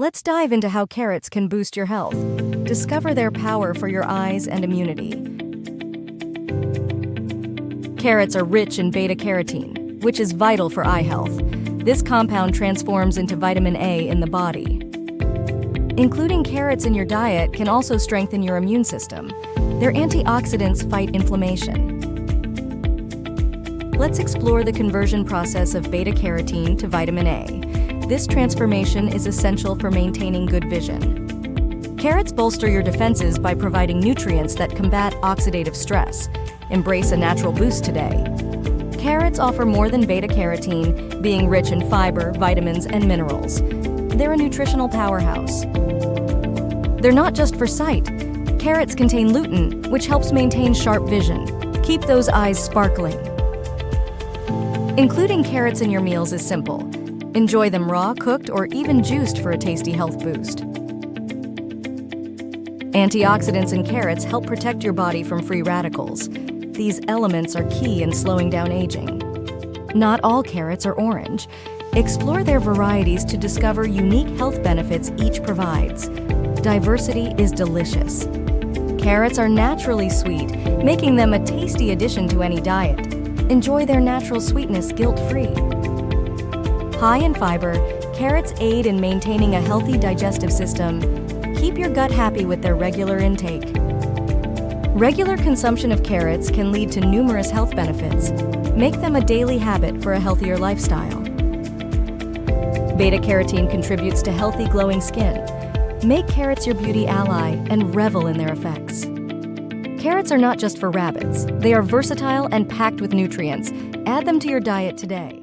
Let's dive into how carrots can boost your health. Discover their power for your eyes and immunity. Carrots are rich in beta-carotene, which is vital for eye health. This compound transforms into vitamin A in the body. Including carrots in your diet can also strengthen your immune system. Their antioxidants fight inflammation. Let's explore the conversion process of beta-carotene to vitamin A. This transformation is essential for maintaining good vision. Carrots bolster your defenses by providing nutrients that combat oxidative stress. Embrace a natural boost today. Carrots offer more than beta-carotene, being rich in fiber, vitamins, and minerals. They're a nutritional powerhouse. They're not just for sight. Carrots contain lutein, which helps maintain sharp vision. Keep those eyes sparkling. Including carrots in your meals is simple. Enjoy them raw, cooked, or even juiced for a tasty health boost. Antioxidants in carrots help protect your body from free radicals. These elements are key in slowing down aging. Not all carrots are orange. Explore their varieties to discover unique health benefits each provides. Diversity is delicious. Carrots are naturally sweet, making them a tasty addition to any diet. Enjoy their natural sweetness guilt-free. High in fiber, carrots aid in maintaining a healthy digestive system. Keep your gut happy with their regular intake. Regular consumption of carrots can lead to numerous health benefits. Make them a daily habit for a healthier lifestyle. Beta-carotene contributes to healthy, glowing skin. Make carrots your beauty ally and revel in their effects. Carrots are not just for rabbits. They are versatile and packed with nutrients. Add them to your diet today.